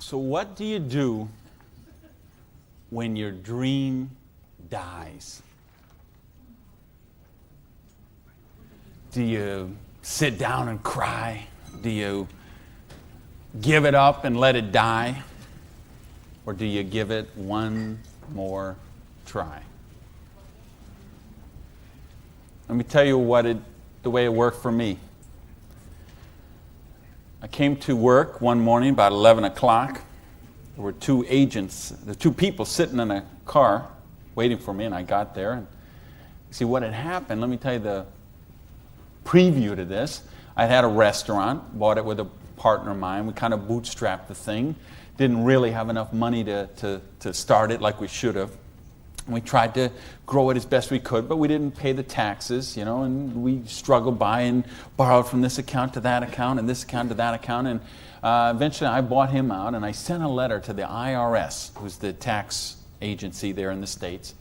So what do you do when your dream dies? Do you sit down and cry? Do you give it up and let it die? Or do you give it one more try? Let me tell you the way it worked for me. I came to work one morning about 11 o'clock. There were two people sitting in a car waiting for me, and I got there. And see what had happened, let me tell you the preview to this. I had a restaurant, bought it with a partner of mine. We kind of bootstrapped the thing. Didn't really have enough money to start it like we should have. We tried to grow it as best we could, but we didn't pay the taxes, and we struggled by and borrowed from this account to that account and this account to that account. And eventually I bought him out, and I sent a letter to the IRS, who's the tax agency there in the States,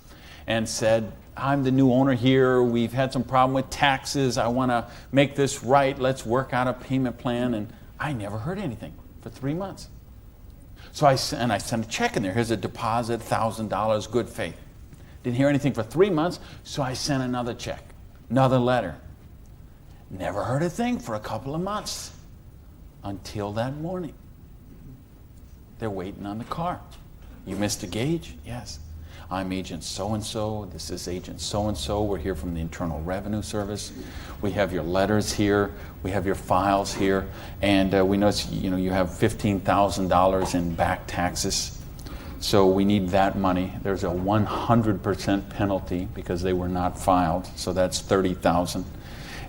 and said, I'm the new owner here. We've had some problem with taxes. I want to make this right. Let's work out a payment plan. And I never heard anything for 3 months. So I sent a check in there. Here's a deposit, $1,000, good faith. Didn't hear anything for 3 months, so I sent another check, another letter. Never heard a thing for a couple of months until that morning. They're waiting on the car. You Mr. Gage? Yes. I'm Agent so-and-so. This is Agent so-and-so. We're here from the Internal Revenue Service. We have your letters here. We have your files here. And we notice you have $15,000 in back taxes. So we need that money. There's a 100% penalty because they were not filed. So that's $30,000.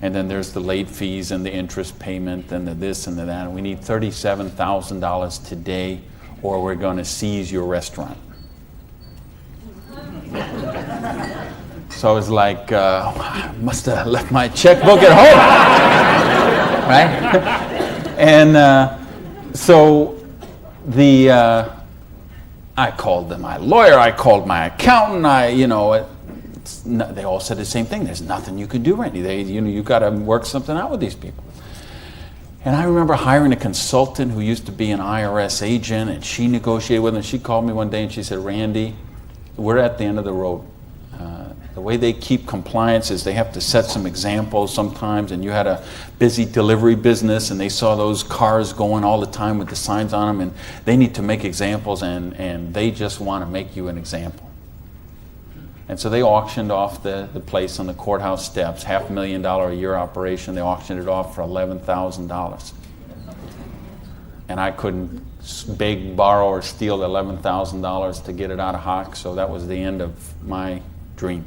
And then there's the late fees and the interest payment and the this and the that. And we need $37,000 today, or we're going to seize your restaurant. So I was like, I must have left my checkbook at home, right? And so I called my lawyer, I called my accountant, they all said the same thing. There's nothing you can do, Randy. You've got to work something out with these people. And I remember hiring a consultant who used to be an IRS agent, and she negotiated with him. She called me one day and she said, Randy, we're at the end of the road. The way they keep compliance is they have to set some examples sometimes, and you had a busy delivery business and they saw those cars going all the time with the signs on them, and they need to make examples, and they just want to make you an example. And so they auctioned off the place on the courthouse steps, $500,000 a year operation. They auctioned it off for $11,000. And I couldn't beg, borrow, or steal the $11,000 to get it out of hock, so that was the end of my dream.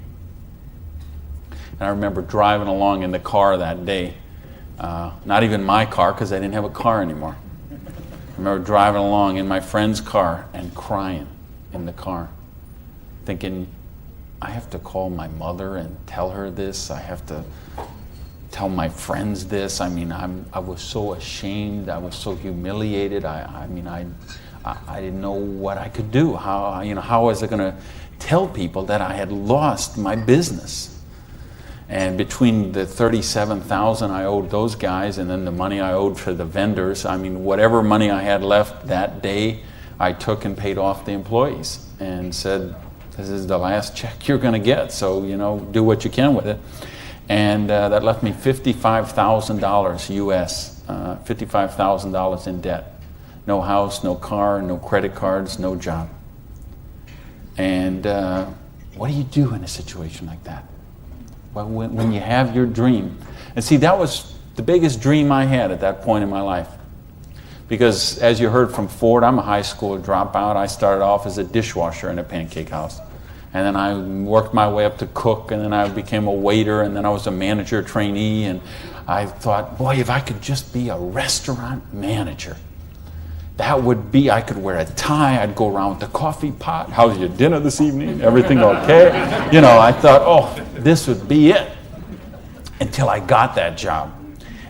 And I remember driving along in the car that day, not even my car because I didn't have a car anymore. I remember driving along in my friend's car and crying in the car, thinking, I have to call my mother and tell her this. I have to tell my friends this. I mean, I was so ashamed. I was so humiliated. I didn't know what I could do. How was I going to tell people that I had lost my business? And between the $37,000 I owed those guys and then the money I owed for the vendors, whatever money I had left that day, I took and paid off the employees and said, this is the last check you're going to get, so do what you can with it. And that left me $55,000 US, $55,000 in debt. No house, no car, no credit cards, no job. And what do you do in a situation like that? Well, when you have your dream. And see, that was the biggest dream I had at that point in my life. Because as you heard from Ford, I'm a high school dropout. I started off as a dishwasher in a pancake house. And then I worked my way up to cook, and then I became a waiter, and then I was a manager trainee. And I thought, boy, if I could just be a restaurant manager, that would be, I could wear a tie, I'd go around with the coffee pot. How's your dinner this evening? Everything okay? I thought, oh, this would be it. Until I got that job.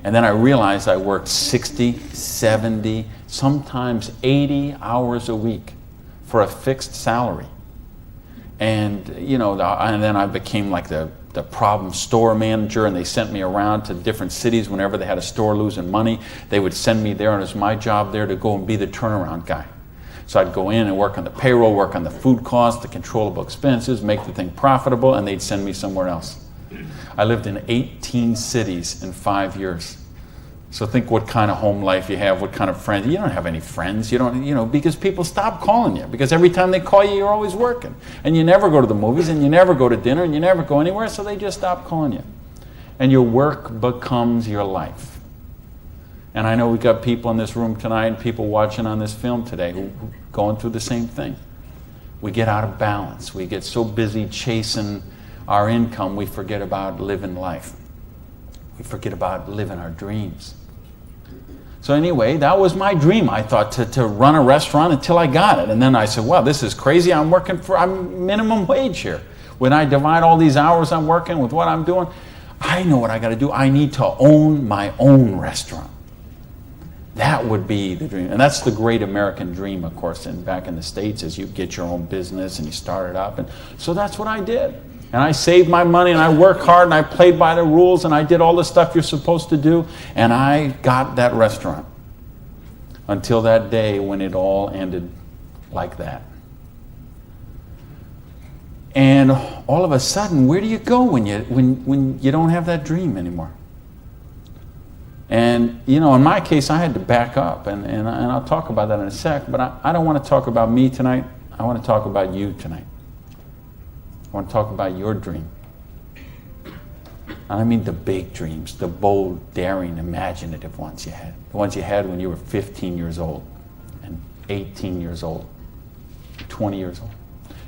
And then I realized I worked 60, 70, sometimes 80 hours a week for a fixed salary. And, and then I became like the problem store manager, and they sent me around to different cities whenever they had a store losing money. They would send me there, and it was my job there to go and be the turnaround guy. So I'd go in and work on the payroll, work on the food costs, the controllable expenses, make the thing profitable, and they'd send me somewhere else. I lived in 18 cities in 5 years. So think what kind of home life you have, what kind of friends. You don't have any friends. You don't, because people stop calling you. Because every time they call you, you're always working. And you never go to the movies, and you never go to dinner, and you never go anywhere, so they just stop calling you. And your work becomes your life. And I know we've got people in this room tonight and people watching on this film today who going through the same thing. We get out of balance. We get so busy chasing our income, we forget about living life. We forget about living our dreams. So anyway, that was my dream. I thought to run a restaurant until I got it. And then I said, well, this is crazy. I'm minimum wage here. When I divide all these hours I'm working with what I'm doing, I know what I got to do. I need to own my own restaurant. That would be the dream. And that's the great American dream, of course, and back in the States, is you get your own business and you start it up. And so that's what I did. And I saved my money, and I worked hard, and I played by the rules, and I did all the stuff you're supposed to do, and I got that restaurant. Until that day when it all ended like that. And all of a sudden, where do you go when you don't have that dream anymore? And, in my case, I had to back up, and I'll talk about that in a sec, but I don't want to talk about me tonight. I want to talk about you tonight. I want to talk about your dream. And I mean the big dreams, the bold, daring, imaginative ones you had. The ones you had when you were 15 years old, and 18 years old, 20 years old.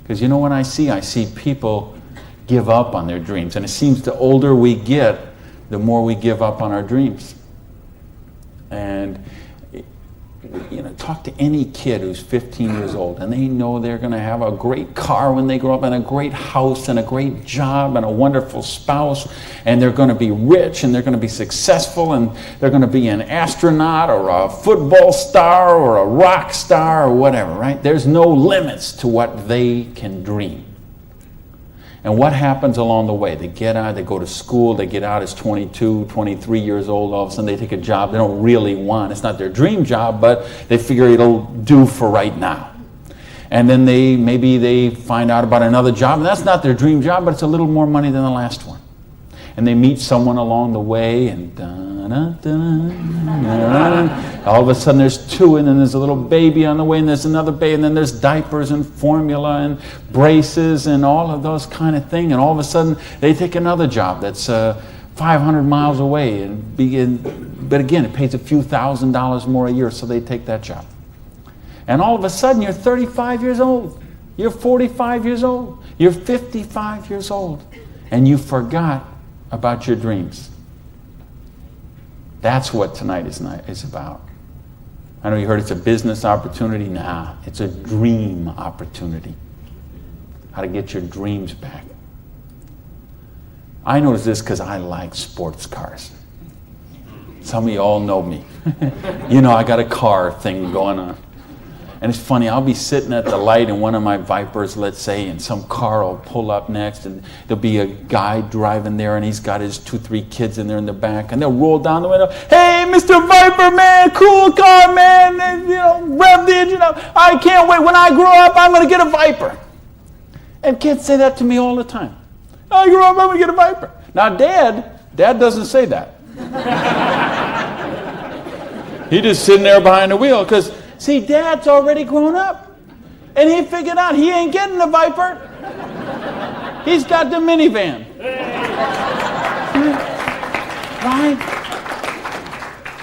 Because what I see people give up on their dreams. And it seems the older we get, the more we give up on our dreams. And talk to any kid who's 15 years old, and they know they're going to have a great car when they grow up, and a great house, and a great job, and a wonderful spouse, and they're going to be rich, and they're going to be successful, and they're going to be an astronaut, or a football star, or a rock star, or whatever, right? There's no limits to what they can dream. And what happens along the way? They get out, they go to school, they get out as 22, 23 years old, all of a sudden they take a job they don't really want. It's not their dream job, but they figure it'll do for right now. And then maybe they find out about another job, and that's not their dream job, but it's a little more money than the last one. And they meet someone along the way, and all of a sudden there's two, and then there's a little baby on the way, and there's another baby, and then there's diapers and formula and braces and all of those kind of things. And all of a sudden they take another job that's 500 miles away, but again, it pays a few $1,000s more a year, so they take that job. And all of a sudden you're 35 years old, you're 45 years old, you're 55 years old, and you forgot about your dreams. That's what tonight is about. I know you heard it's a business opportunity. Nah, it's a dream opportunity. How to get your dreams back. I noticed this because I like sports cars. Some of you all know me. I got a car thing going on. And it's funny, I'll be sitting at the light in one of my Vipers, let's say, and some car will pull up next, and there'll be a guy driving there, and he's got his 2-3 kids in there in the back, and they'll roll down the window, "Hey, Mr. Viper, man, cool car, man, and, rev the engine up. I can't wait. When I grow up, I'm going to get a Viper." And kids say that to me all the time. "I grow up, I'm going to get a Viper." Now, Dad doesn't say that. He's just sitting there behind the wheel, because see, Dad's already grown up. And he figured out he ain't getting the Viper. He's got the minivan. Right?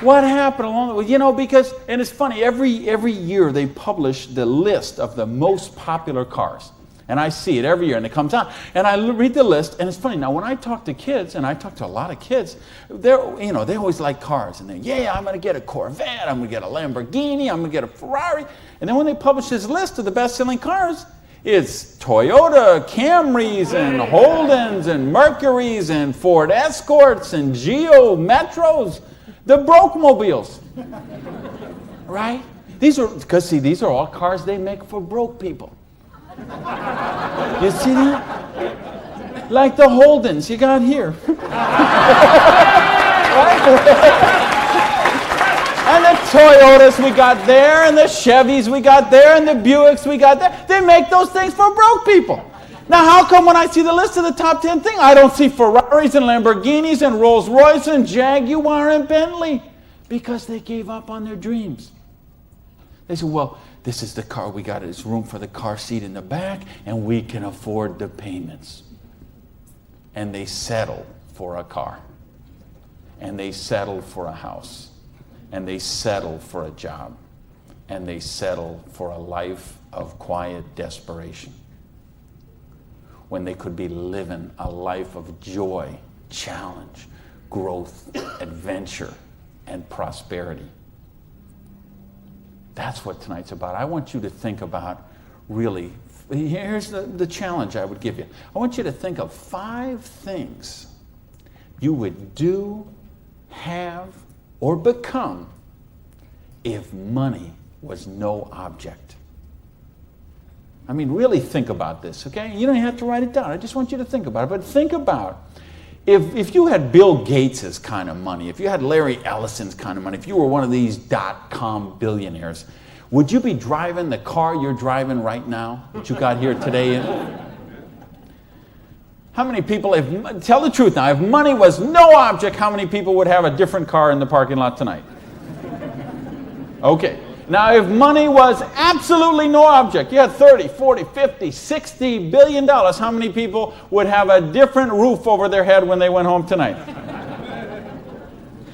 What happened along the way? Because, and it's funny, every year they publish the list of the most popular cars. And I see it every year, and it comes out. And I read the list, and it's funny. Now, when I talk to kids, and I talk to a lot of kids, they always like cars. And I'm going to get a Corvette, I'm going to get a Lamborghini, I'm going to get a Ferrari. And then when they publish this list of the best-selling cars, it's Toyota Camrys and Holdens and Mercurys and Ford Escorts and Geo Metros, the broke mobiles. Right? These are all cars they make for broke people. You see that? Like the Holdens you got here. Right? And the Toyotas we got there, and the Chevys we got there, and the Buicks we got there. They make those things for broke people. Now, how come when I see the list of the top 10 things, I don't see Ferraris and Lamborghinis and Rolls Royce and Jaguar and Bentley? Because they gave up on their dreams. They said, well, this is the car we got. There's room for the car seat in the back, and we can afford the payments. And they settle for a car. And they settle for a house. And they settle for a job. And they settle for a life of quiet desperation, when they could be living a life of joy, challenge, growth, adventure, and prosperity. That's what tonight's about. I want you to think about, really, here's the challenge I would give you. I want you to think of 5 things you would do, have, or become if money was no object. I mean, really think about this, okay? You don't have to write it down. I just want you to think about it. But think about, if you had Bill Gates' kind of money, if you had Larry Ellison's kind of money, if you were one of these .com billionaires, would you be driving the car you're driving right now that you got here today in? How many people, tell the truth now, if money was no object, how many people would have a different car in the parking lot tonight? Okay. Now, if money was absolutely no object, you had 30, 40, 50, 60 billion dollars, how many people would have a different roof over their head when they went home tonight?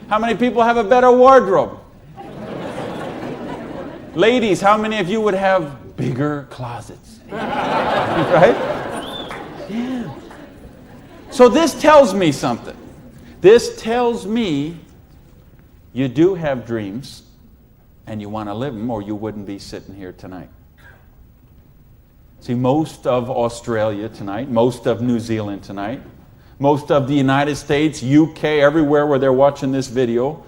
How many people have a better wardrobe? Ladies, how many of you would have bigger closets? Right? Yeah. So this tells me something. This tells me you do have dreams, and you want to live them, or you wouldn't be sitting here tonight. See, most of Australia tonight, most of New Zealand tonight, most of the United States, UK, everywhere where they're watching this video,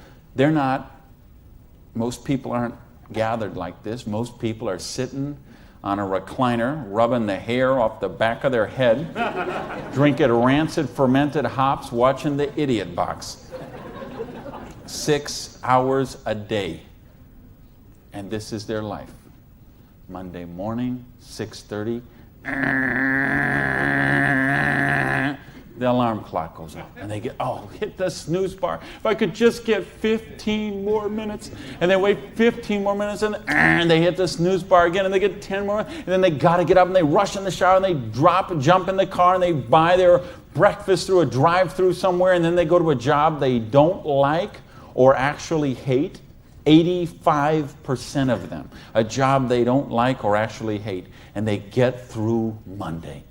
most people aren't gathered like this. Most people are sitting on a recliner, rubbing the hair off the back of their head, drinking rancid fermented hops, watching the Idiot Box. 6 hours a day. And this is their life. Monday morning, 6:30. The alarm clock goes off. And they get, hit the snooze bar. If I could just get 15 more minutes. And they wait 15 more minutes, and they hit the snooze bar again, and they get 10 more. And then they got to get up, and they rush in the shower, and they jump in the car, and they buy their breakfast through a drive-through somewhere, and then they go to a job they don't like or actually hate. 85% of them, a job they don't like or actually hate, and they get through Monday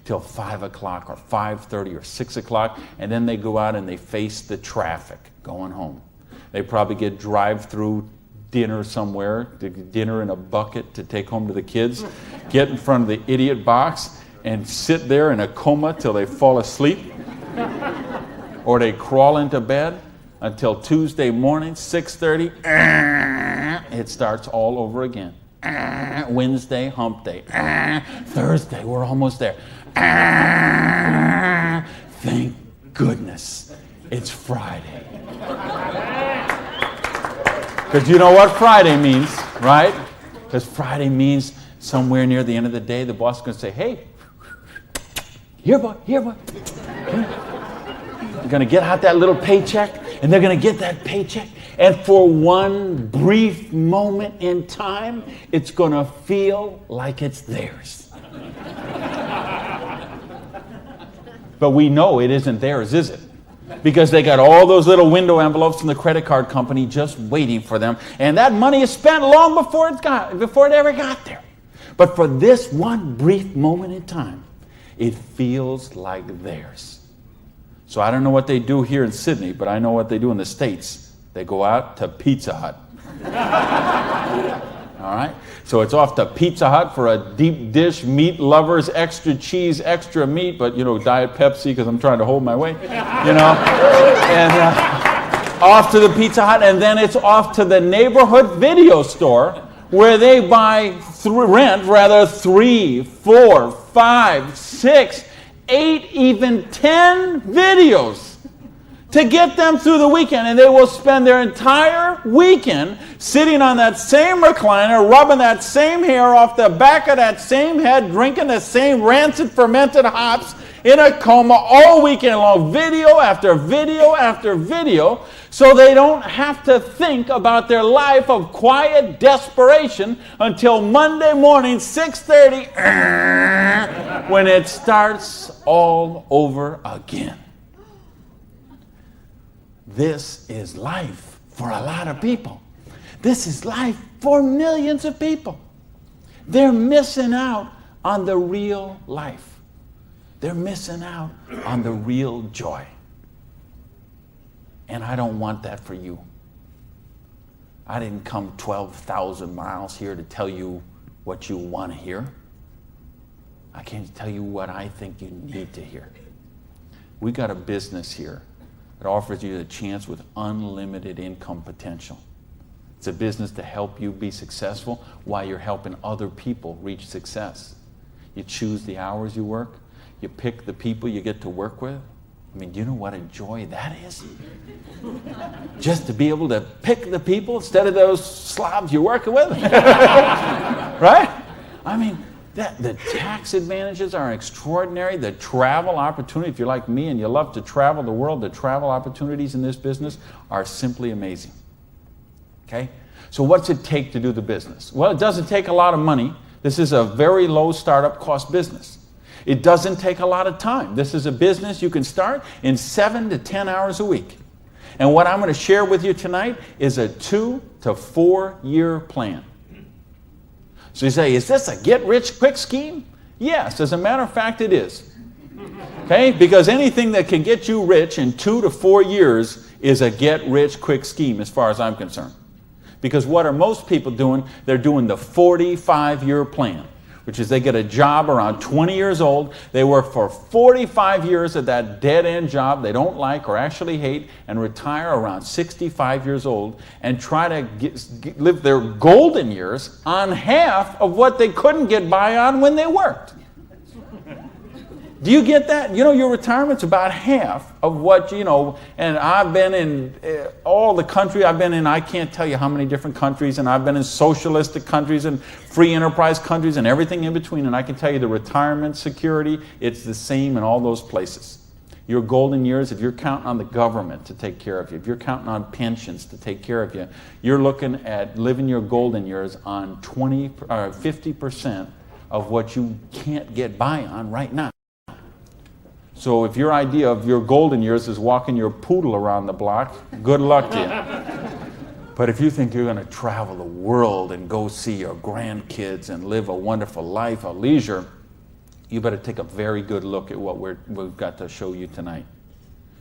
till 5 o'clock or 5:30 or 6 o'clock, and then they go out and they face the traffic going home. They probably get drive-through dinner somewhere, dinner in a bucket to take home to the kids, get in front of the Idiot Box and sit there in a coma till they fall asleep, or they crawl into bed until Tuesday morning, 6:30, it starts all over again. Wednesday, hump day. Thursday, we're almost there. Thank goodness it's Friday. Because you know what Friday means, right? Because Friday means somewhere near the end of the day, the boss is going to say, hey, here, boy. You're going to get out that little paycheck, and they're going to get that paycheck, and for one brief moment in time, it's going to feel like it's theirs. But we know it isn't theirs, is it? Because they got all those little window envelopes from the credit card company just waiting for them, and that money is spent long before it ever got there. But for this one brief moment in time, it feels like theirs. So I don't know what they do here in Sydney, but I know what they do in the States. They go out to Pizza Hut. All right? So it's off to Pizza Hut for a deep dish, meat lovers, extra cheese, extra meat, but, Diet Pepsi because I'm trying to hold my weight, And off to the Pizza Hut, and then it's off to the neighborhood video store where they rent 3, 4, 5, 6, 8, even 10 videos to get them through the weekend. And they will spend their entire weekend sitting on that same recliner, rubbing that same hair off the back of that same head, drinking the same rancid fermented hops in a coma all weekend long, video after video after video, so they don't have to think about their life of quiet desperation until Monday morning, 6:30, when it starts all over again. This is life for a lot of people. This is life for millions of people. They're missing out on the real life. They're missing out on the real joy. And I don't want that for you. I didn't come 12,000 miles here to tell you what you want to hear. I came to tell you what I think you need to hear. We got a business here that offers you the chance with unlimited income potential. It's a business to help you be successful while you're helping other people reach success. You choose the hours you work. You pick the people you get to work with. I mean, do you know what a joy that is? Just to be able to pick the people instead of those slobs you're working with. Right? I mean, the tax advantages are extraordinary. The travel opportunity, if you're like me and you love to travel the world, the travel opportunities in this business are simply amazing. Okay? So what's it take to do the business? Well, it doesn't take a lot of money. This is a very low startup cost business. It doesn't take a lot of time. This is a business you can start in 7 to 10 hours a week. And what I'm going to share with you tonight is a 2 to 4 year plan. So you say, is this a get-rich-quick scheme? Yes, as a matter of fact, it is. Okay? Because anything that can get you rich in 2 to 4 years is a get-rich-quick scheme as far as I'm concerned. Because what are most people doing? They're doing the 45-year plan, which is they get a job around 20 years old. They work for 45 years at that dead-end job they don't like or actually hate and retire around 65 years old and try to live their golden years on half of what they couldn't get by on when they worked. Do you get that? You know, your retirement's about half of what, you know, and I've been in all the country I've been in, I can't tell you how many different countries, and I've been in socialistic countries and free enterprise countries and everything in between, and I can tell you the retirement security, it's the same in all those places. Your golden years, if you're counting on the government to take care of you, if you're counting on pensions to take care of you, you're looking at living your golden years on 50% of what you can't get by on right now. So if your idea of your golden years is walking your poodle around the block, good luck to you. But if you think you're going to travel the world and go see your grandkids and live a wonderful life of leisure, you better take a very good look at what we've got to show you tonight.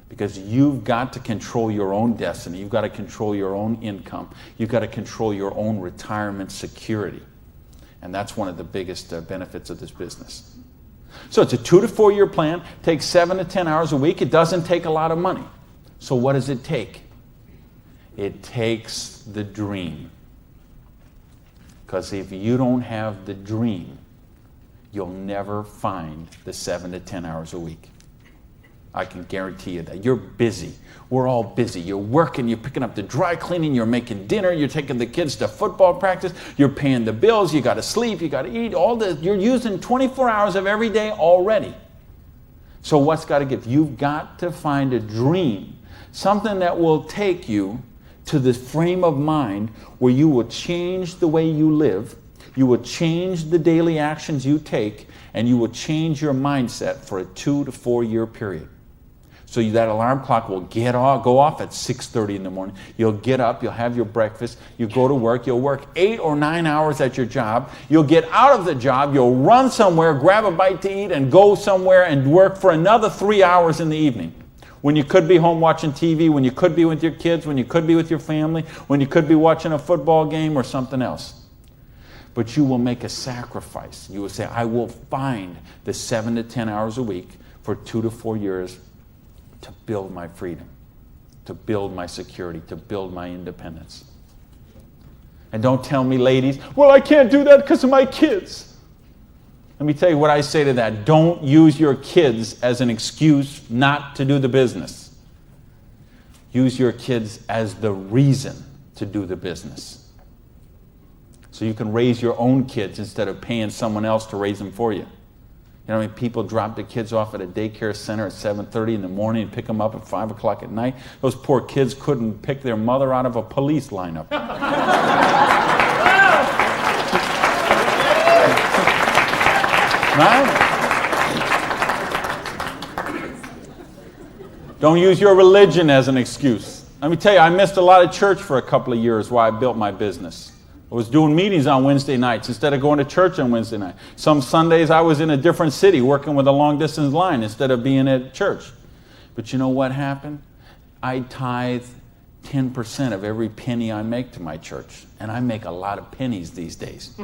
Because you've got to control your own destiny. You've got to control your own income. You've got to control your own retirement security. And that's one of the biggest benefits of this business. So it's a 2 to 4 year plan, takes 7 to 10 hours a week. It doesn't take a lot of money. So what does it take? It takes the dream. Because if you don't have the dream, you'll never find the 7 to 10 hours a week. I can guarantee you that. You're busy. We're all busy. You're working, you're picking up the dry cleaning, you're making dinner, you're taking the kids to football practice, you're paying the bills, you got to sleep, you got to eat, all this. You're using 24 hours of every day already. So what's got to give? You've got to find a dream, something that will take you to this frame of mind where you will change the way you live, you will change the daily actions you take, and you will change your mindset for a 2 to 4 year period. So that alarm clock will go off at 6:30 in the morning. You'll get up, you'll have your breakfast, you go to work, you'll work 8 or 9 hours at your job, you'll get out of the job, you'll run somewhere, grab a bite to eat, and go somewhere and work for another 3 hours in the evening. When you could be home watching TV, when you could be with your kids, when you could be with your family, when you could be watching a football game or something else. But you will make a sacrifice. You will say, I will find the 7 to 10 hours a week for 2 to 4 years to build my freedom, to build my security, to build my independence. And don't tell me, ladies, well, I can't do that because of my kids. Let me tell you what I say to that. Don't use your kids as an excuse not to do the business. Use your kids as the reason to do the business. So you can raise your own kids instead of paying someone else to raise them for you. You know, people drop their kids off at a daycare center at 7:30 in the morning and pick them up at 5 o'clock at night. Those poor kids couldn't pick their mother out of a police lineup. Right? Don't use your religion as an excuse. Let me tell you, I missed a lot of church for a couple of years while I built my business. I was doing meetings on Wednesday nights instead of going to church on Wednesday night. Some Sundays I was in a different city working with a long-distance line instead of being at church. But you know what happened? I tithe 10% of every penny I make to my church. And I make a lot of pennies these days.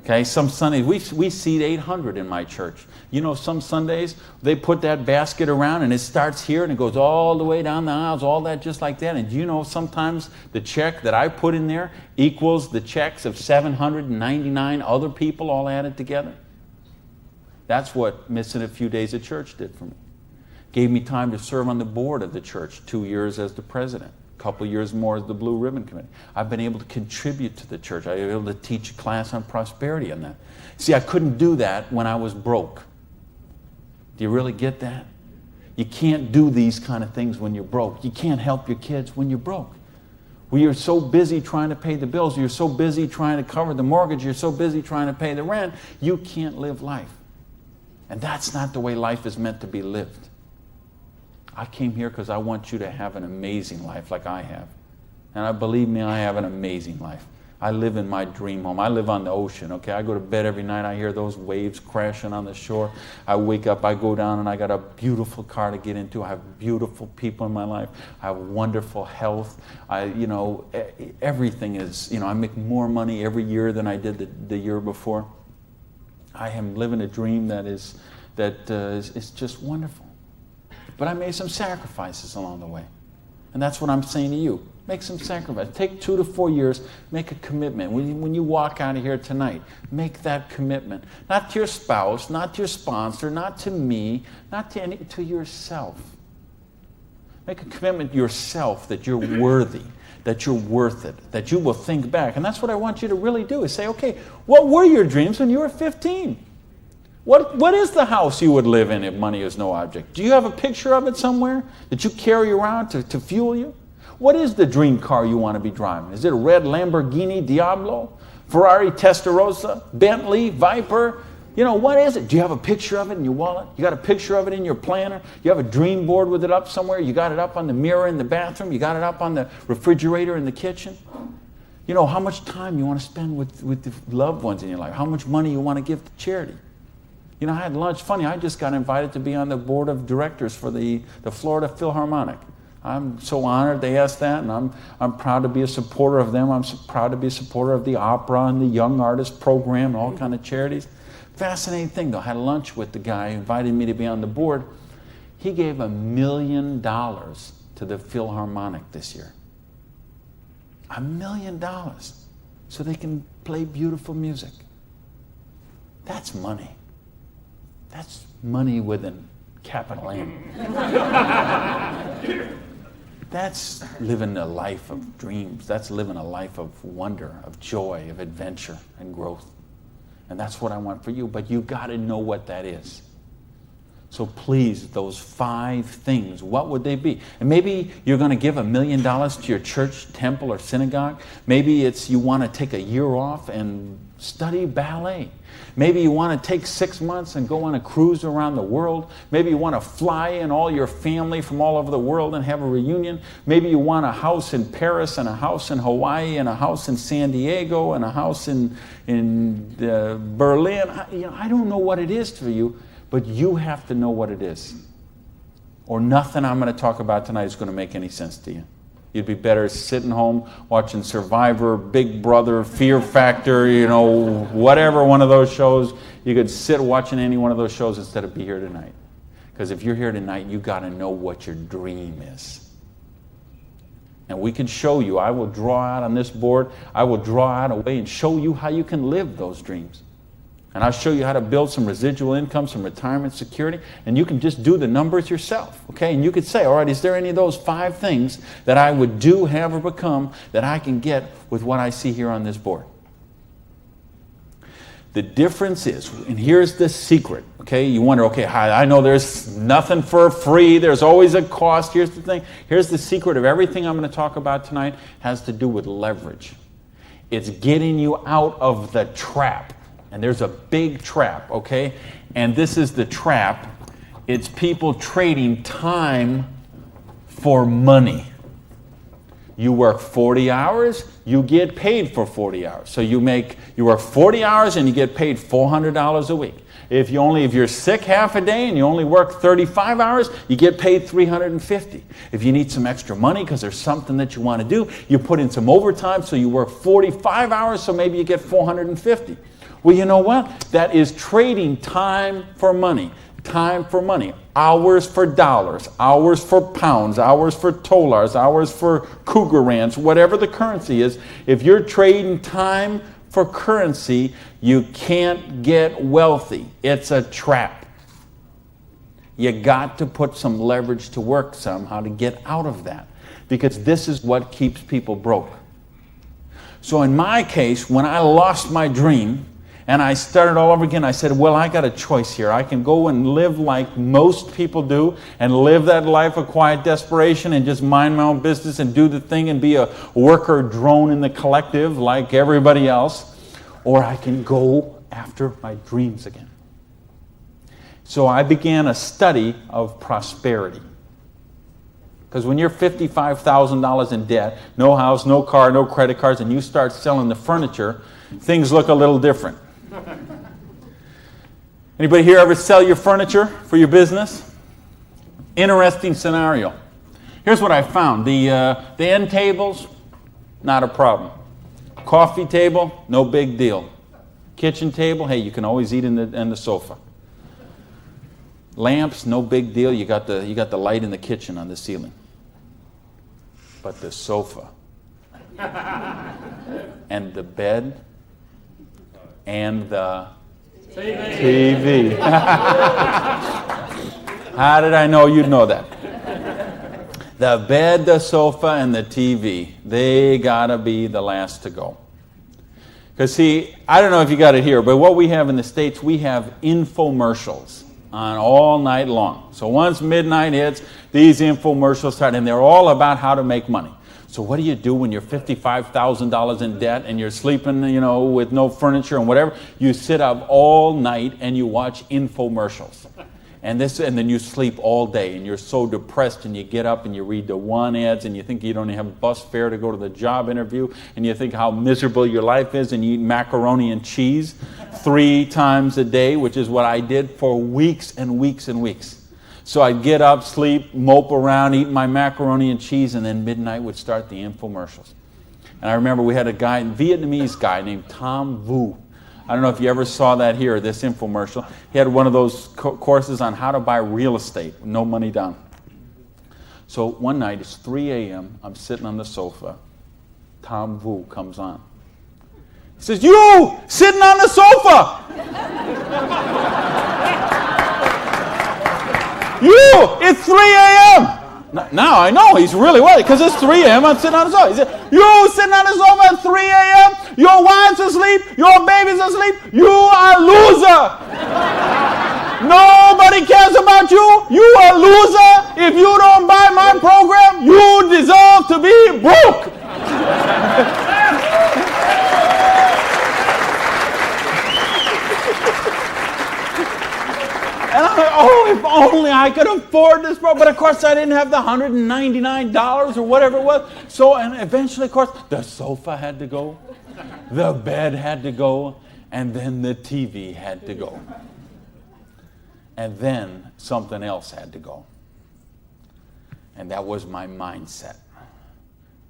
Okay, some Sundays, we seat 800 in my church. You know, some Sundays, they put that basket around and it starts here and it goes all the way down the aisles, all that just like that. And you know, sometimes the check that I put in there equals the checks of 799 other people all added together. That's what missing a few days of church did for me. Gave me time to serve on the board of the church, 2 years as the president, a couple years more as the Blue Ribbon Committee. I've been able to contribute to the church. I've been able to teach a class on prosperity on that. See, I couldn't do that when I was broke. Do you really get that? You can't do these kind of things when you're broke. You can't help your kids when you're broke. When you're so busy trying to pay the bills, you're so busy trying to cover the mortgage, you're so busy trying to pay the rent, you can't live life. And that's not the way life is meant to be lived. I came here because I want you to have an amazing life like I have. And believe me, I have an amazing life. I live in my dream home. I live on the ocean, okay? I go to bed every night. I hear those waves crashing on the shore. I wake up, I go down, and I got a beautiful car to get into. I have beautiful people in my life. I have wonderful health. Everything is, I make more money every year than I did the year before. I am living a dream that is just wonderful. But I made some sacrifices along the way. And that's what I'm saying to you. Make some sacrifices. Take 2 to 4 years. Make a commitment. When you walk out of here tonight, make that commitment. Not to your spouse, not to your sponsor, not to me, not to yourself. Make a commitment to yourself that you're worthy, that you're worth it, that you will think back. And that's what I want you to really do, is say, okay, what were your dreams when you were 15? What is the house you would live in if money is no object? Do you have a picture of it somewhere that you carry around to fuel you? What is the dream car you want to be driving? Is it a red Lamborghini Diablo, Ferrari Testarossa, Bentley, Viper? What is it? Do you have a picture of it in your wallet? You got a picture of it in your planner? You have a dream board with it up somewhere? You got it up on the mirror in the bathroom? You got it up on the refrigerator in the kitchen? How much time you want to spend with the loved ones in your life? How much money you want to give to charity? I had lunch. Funny, I just got invited to be on the board of directors for the Florida Philharmonic. I'm so honored they asked that, and I'm proud to be a supporter of them. I'm so proud to be a supporter of the opera and the Young Artist Program and all kind of charities. Fascinating thing, though. I had lunch with the guy who invited me to be on the board. He gave $1 million to the Philharmonic this year. $1 million so they can play beautiful music. That's money. That's money with a capital M. That's living a life of dreams. That's living a life of wonder, of joy, of adventure and growth. And that's what I want for you. But you got to know what that is. So please, those 5 things, what would they be? And maybe you're going to give $1 million to your church, temple, or synagogue. Maybe it's you want to take a year off and study ballet. Maybe you want to take 6 months and go on a cruise around the world. Maybe you want to fly in all your family from all over the world and have a reunion. Maybe you want a house in Paris and a house in Hawaii and a house in San Diego and a house in Berlin. I don't know what it is for you, but you have to know what it is. Or nothing I'm going to talk about tonight is going to make any sense to you. You'd be better sitting home watching Survivor, Big Brother, Fear Factor, whatever one of those shows. You could sit watching any one of those shows instead of be here tonight. Because if you're here tonight, you got to know what your dream is. And we can show you. I will draw out on this board. I will draw out a way and show you how you can live those dreams. And I'll show you how to build some residual income, some retirement security, and you can just do the numbers yourself, okay? And you could say, all right, is there any of those 5 things that I would do, have, or become that I can get with what I see here on this board? The difference is, and here's the secret, okay? You wonder, okay, I know there's nothing for free. There's always a cost. Here's the thing. Here's the secret of everything I'm going to talk about tonight has to do with leverage. It's getting you out of the trap. And there's a big trap, okay? And this is the trap. It's people trading time for money. You work 40 hours, you get paid for 40 hours. So you work 40 hours and you get paid $400 a week. If you're sick half a day and you only work 35 hours, you get paid $350. If you need some extra money because there's something that you want to do, you put in some overtime, so you work 45 hours, so maybe you get $450. Well, you know what? That is trading time for money. Time for money. Hours for dollars. Hours for pounds. Hours for dollars. Hours for cougar ranch. Whatever the currency is. If you're trading time for currency, you can't get wealthy. It's a trap. You got to put some leverage to work somehow to get out of that. Because this is what keeps people broke. So in my case, when I lost my dream, and I started all over again, I said, well, I got a choice here. I can go and live like most people do and live that life of quiet desperation and just mind my own business and do the thing and be a worker drone in the collective like everybody else. Or I can go after my dreams again. So I began a study of prosperity. Because when you're $55,000 in debt, no house, no car, no credit cards, and you start selling the furniture, things look a little different. Anybody here ever sell your furniture for your business? Interesting scenario. Here's what I found. The end tables, not a problem. Coffee table, no big deal. Kitchen table, hey, you can always eat in the sofa. Lamps, no big deal. You got the light in the kitchen on the ceiling. But the sofa and the bed and the TV. How did I know you'd know that? The bed, the sofa, and the TV, they gotta be the last to go. Because see, I don't know if you got it here, but what we have in the States, we have infomercials on all night long. So once midnight hits, these infomercials start, and they're all about how to make money. So what do you do when you're $55,000 in debt and you're sleeping, with no furniture and whatever? You sit up all night and you watch infomercials. And then you sleep all day and you're so depressed, and you get up and you read the one ads and you think you don't have bus fare to go to the job interview, and you think how miserable your life is, and you eat macaroni and cheese 3 times a day, which is what I did for weeks and weeks and weeks. So I'd get up, sleep, mope around, eat my macaroni and cheese, and then midnight would start the infomercials. And I remember we had a Vietnamese guy named Tom Vu. I don't know if you ever saw that here, this infomercial. He had one of those courses on how to buy real estate, no money down. So one night, it's 3 a.m., I'm sitting on the sofa. Tom Vu comes on. He says, "You, sitting on the sofa! You, it's 3 a.m. Now I know he's really worried because it's 3 a.m. I'm sitting on the sofa. He said, "You sitting on the sofa at 3 a.m. Your wife's asleep. Your baby's asleep. You are a loser. Nobody cares about you. You are a loser. If you don't buy my program, you deserve to be broke." And I'm like, oh, if only I could afford this program. But of course, I didn't have the $199 or whatever it was. So, and eventually, of course, the sofa had to go, the bed had to go, and then the TV had to go. And then something else had to go. And that was my mindset.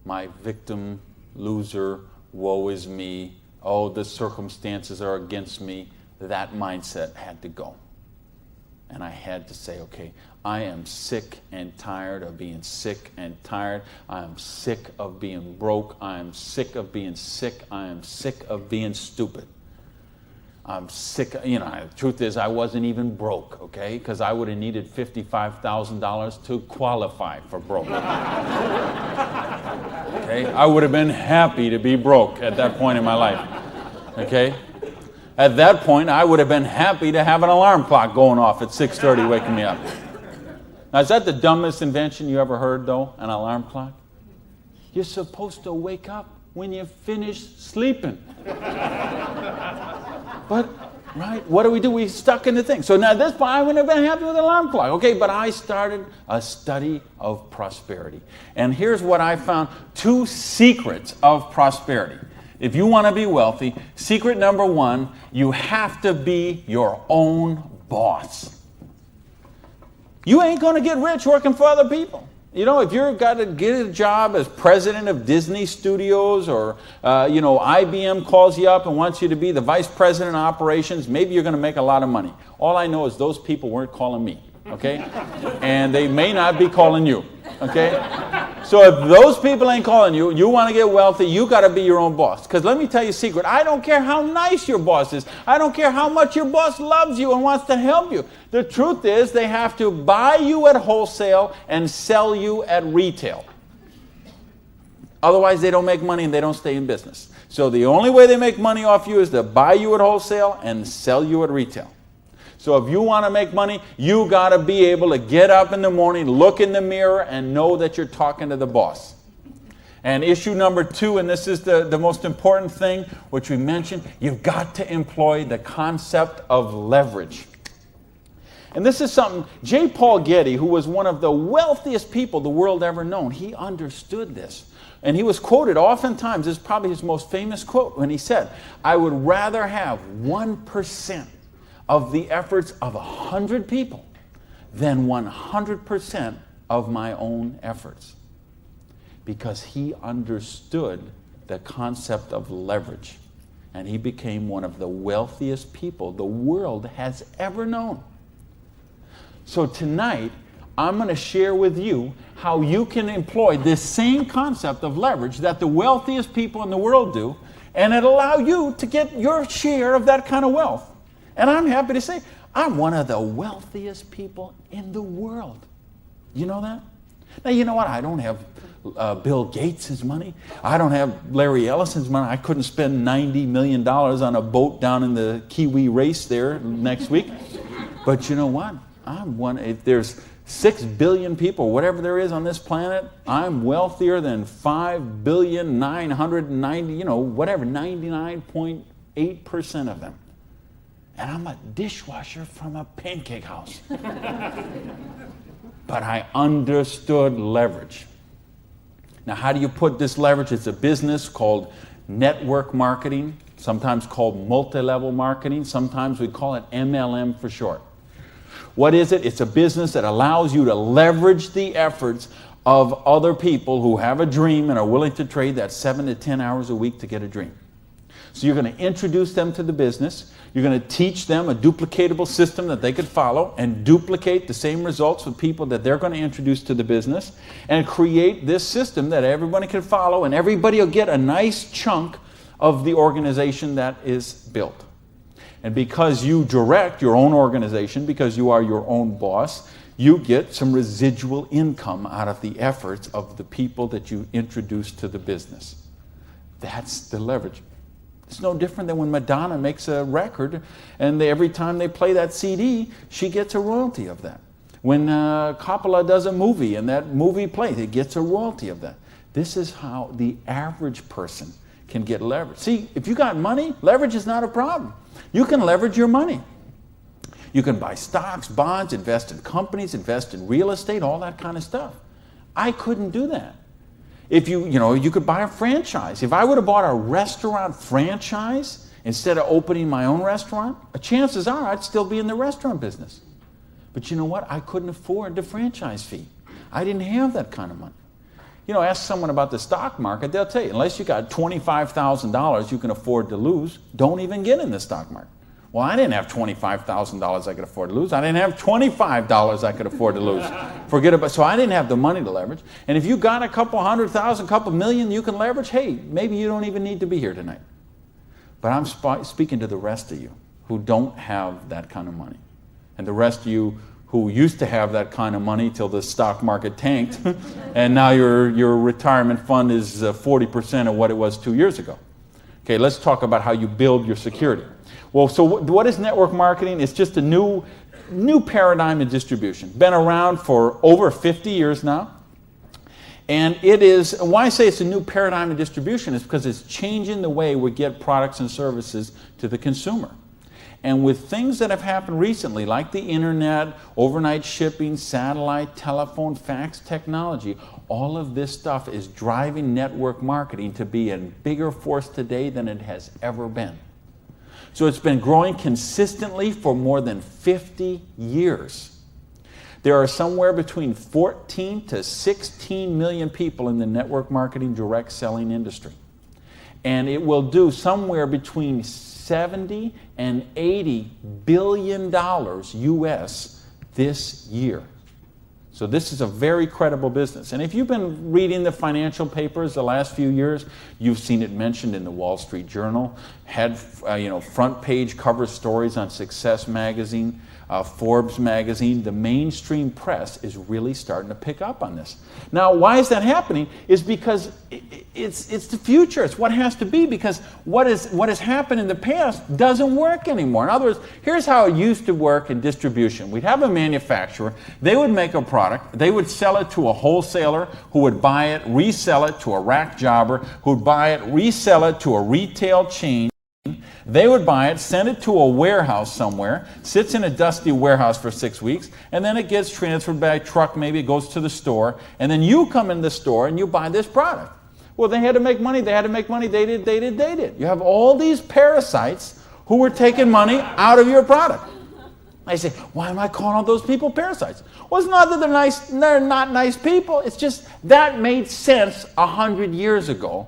My victim, loser, woe is me, oh, the circumstances are against me. That mindset had to go. And I had to say, okay, I am sick and tired of being sick and tired. I am sick of being broke. I am sick of being sick. I am sick of being stupid. I'm sick. The truth is I wasn't even broke, okay? Because I would have needed $55,000 to qualify for broke. Okay? I would have been happy to be broke at that point in my life. Okay? At that point, I would have been happy to have an alarm clock going off at 6:30 waking me up. Now, is that the dumbest invention you ever heard, though, an alarm clock? You're supposed to wake up when you finish sleeping. But, right, what do? We stuck in the thing. So now this point, I wouldn't have been happy with an alarm clock. Okay, but I started a study of prosperity. And here's what I found. 2 secrets of prosperity. If you want to be wealthy, secret number 1, you have to be your own boss. You ain't going to get rich working for other people. If you've got to get a job as president of Disney Studios or, IBM calls you up and wants you to be the vice president of operations, maybe you're going to make a lot of money. All I know is those people weren't calling me, okay? And they may not be calling you, okay? So if those people ain't calling you, you want to get wealthy, you got to be your own boss. Because let me tell you a secret. I don't care how nice your boss is. I don't care how much your boss loves you and wants to help you. The truth is they have to buy you at wholesale and sell you at retail. Otherwise, they don't make money and they don't stay in business. So the only way they make money off you is to buy you at wholesale and sell you at retail. So if you want to make money, you got to be able to get up in the morning, look in the mirror, and know that you're talking to the boss. And issue number 2, and this is the most important thing, which we mentioned, you've got to employ the concept of leverage. And this is something, J. Paul Getty, who was one of the wealthiest people the world ever known, he understood this. And he was quoted oftentimes, this is probably his most famous quote, when he said, I would rather have 1% of the efforts of 100 people than 100% of my own efforts. Because he understood the concept of leverage. And he became one of the wealthiest people the world has ever known. So tonight, I'm going to share with you how you can employ this same concept of leverage that the wealthiest people in the world do, and it'll allow you to get your share of that kind of wealth. And I'm happy to say, I'm one of the wealthiest people in the world. You know that? Now, you know what? I don't have Bill Gates' money. I don't have Larry Ellison's money. I couldn't spend $90 million on a boat down in the Kiwi race there next week. But you know what? If there's 6 billion people, whatever there is on this planet, I'm wealthier than 5,990, 99.8% of them. And I'm a dishwasher from a pancake house. But I understood leverage. Now, how do you put this leverage? It's a business called network marketing, sometimes called multi-level marketing. Sometimes we call it MLM for short. What is it? It's a business that allows you to leverage the efforts of other people who have a dream and are willing to trade that 7 to 10 hours a week to get a dream. So you're going to introduce them to the business. You're going to teach them a duplicatable system that they could follow and duplicate the same results with people that they're going to introduce to the business and create this system that everybody can follow, and everybody will get a nice chunk of the organization that is built. And because you direct your own organization, because you are your own boss, you get some residual income out of the efforts of the people that you introduce to the business. That's the leverage. It's no different than when Madonna makes a record and every time they play that CD, she gets a royalty of that. When Coppola does a movie and that movie plays, it gets a royalty of that. This is how the average person can get leverage. See, if you got money, leverage is not a problem. You can leverage your money. You can buy stocks, bonds, invest in companies, invest in real estate, all that kind of stuff. I couldn't do that. If you could buy a franchise. If I would have bought a restaurant franchise instead of opening my own restaurant, chances are I'd still be in the restaurant business. But you know what? I couldn't afford the franchise fee. I didn't have that kind of money. Ask someone about the stock market, they'll tell you, unless you got $25,000 you can afford to lose, don't even get in the stock market. Well, I didn't have $25,000 I could afford to lose. I didn't have $25 I could afford to lose. Forget about. So I didn't have the money to leverage. And if you got a couple $100,000, couple million you can leverage, hey, maybe you don't even need to be here tonight. But I'm speaking to the rest of you. who don't have that kind of money. And the rest of you who used to have that kind of money till the stock market tanked, and now your retirement fund is 40% of what it was 2 years ago. Okay, let's talk about how you build your security. Well, so what is network marketing? It's just a new paradigm in distribution. Been around for over 50 years now. And it is, why I say it's a new paradigm in distribution is because it's changing the way we get products and services to the consumer. And with things that have happened recently, like the internet, overnight shipping, satellite, telephone, fax technology, all of this stuff is driving network marketing to be a bigger force today than it has ever been. So it's been growing consistently for more than 50 years. There are somewhere between 14 to 16 million people in the network marketing direct selling industry. And it will do somewhere between 70 and 80 billion dollars US this year. So this is a very credible business. And if you've been reading the financial papers the last few years, you've seen it mentioned in the Wall Street Journal, had front page cover stories on Success magazine, Forbes magazine. The mainstream press is really starting to pick up on this. Now, why is that happening? Is because it's the future. It's what has to be, because what has happened in the past doesn't work anymore. In other words, here's how it used to work in distribution. We'd have a manufacturer. They would make a product. They would sell it to a wholesaler who would buy it, resell it to a rack jobber who would buy it, resell it to a retail chain. They would buy it, send it to a warehouse somewhere, sits in a dusty warehouse for 6 weeks, and then it gets transferred by truck, maybe it goes to the store, and then you come in the store and you buy this product. Well, they had to make money, they did. You have all these parasites who were taking money out of your product. I say, why am I calling all those people parasites? Well, it's not that they're not nice people, it's just that made sense 100 years ago.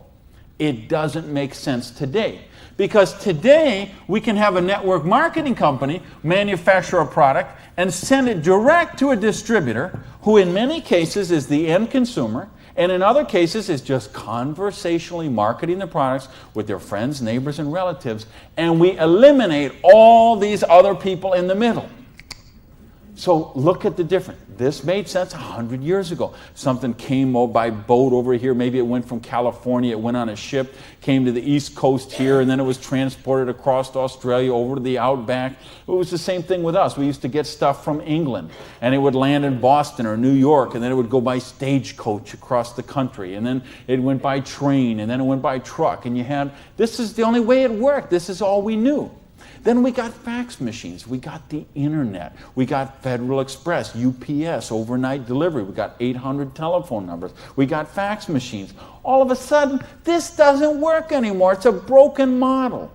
It doesn't make sense today. Because today, we can have a network marketing company manufacture a product and send it direct to a distributor who in many cases is the end consumer, and in other cases is just conversationally marketing the products with their friends, neighbors, and relatives, and we eliminate all these other people in the middle. So look at the difference. This made sense 100 years ago. Something came by boat over here. Maybe it went from California, it went on a ship, came to the East Coast here, and then it was transported across to Australia, over to the outback. It was the same thing with us. We used to get stuff from England, and it would land in Boston or New York, and then it would go by stagecoach across the country, and then it went by train, and then it went by truck, and this is the only way it worked. This is all we knew. Then we got fax machines, we got the internet, we got Federal Express, UPS, overnight delivery, we got 800 telephone numbers, we got fax machines. All of a sudden, this doesn't work anymore. It's a broken model.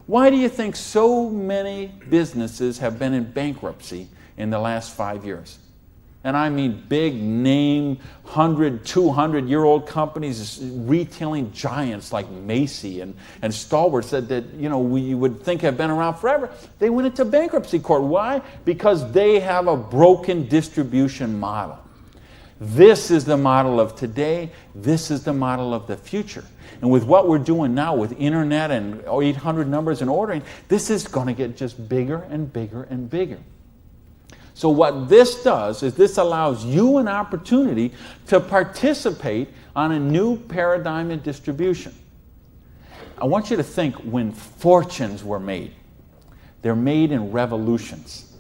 Why do you think so many businesses have been in bankruptcy in the last 5 years? And I mean big name, 100, 200-year-old companies, retailing giants like Macy and Stalwarts that we would think have been around forever. They went into bankruptcy court. Why? Because they have a broken distribution model. This is the model of today. This is the model of the future. And with what we're doing now with internet and 800 numbers and ordering, this is going to get just bigger and bigger and bigger. So what this does is this allows you an opportunity to participate on a new paradigm in distribution. I want you to think when fortunes were made. They're made in revolutions.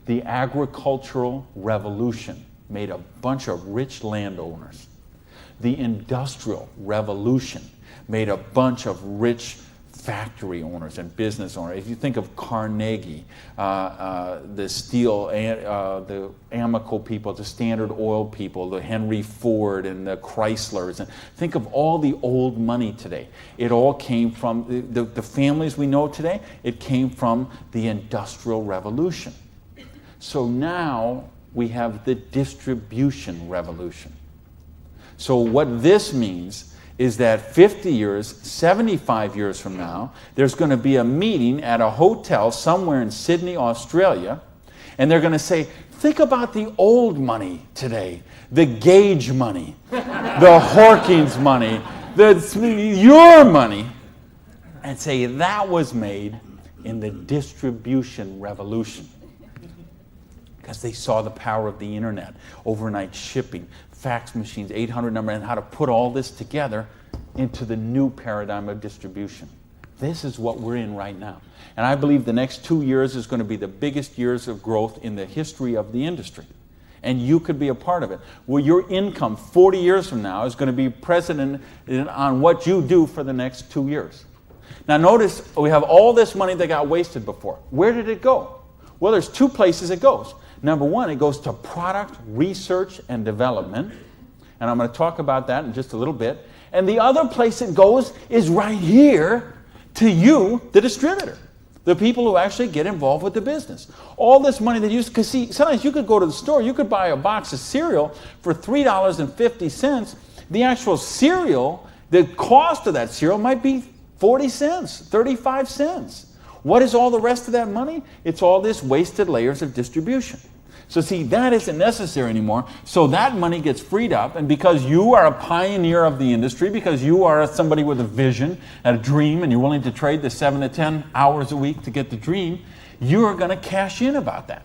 The agricultural revolution made a bunch of rich landowners. The industrial revolution made a bunch of rich factory owners and business owners. If you think of Carnegie, the steel, the Amoco people, the Standard Oil people, the Henry Ford and the Chryslers, and think of all the old money today. It all came from the families we know today. It came from the Industrial Revolution. So now we have the distribution revolution. So what this means is that 50 years, 75 years from now, there's going to be a meeting at a hotel somewhere in Sydney, Australia, and they're going to say, think about the old money today, the Gage money, the Hawkins money, your money, and say that was made in the distribution revolution. Because they saw the power of the internet, overnight shipping, fax machines, 800 number, and how to put all this together into the new paradigm of distribution. This is what we're in right now. And I believe the next 2 years is going to be the biggest years of growth in the history of the industry. And you could be a part of it. Well, your income 40 years from now is going to be present on what you do for the next 2 years. Now notice, we have all this money that got wasted before. Where did it go? Well, there's two places it goes. Number one, it goes to product research and development. And I'm going to talk about that in just a little bit. And the other place it goes is right here to you, the distributor. The people who actually get involved with the business. All this money that you, because see, sometimes you could go to the store, you could buy a box of cereal for $3.50. The actual cereal, the cost of that cereal might be 40 cents, 35 cents. What is all the rest of that money? It's all this wasted layers of distribution. So see, that isn't necessary anymore. So that money gets freed up, and because you are a pioneer of the industry, because you are somebody with a vision and a dream, and you're willing to trade the 7 to 10 hours a week to get the dream, you are going to cash in about that.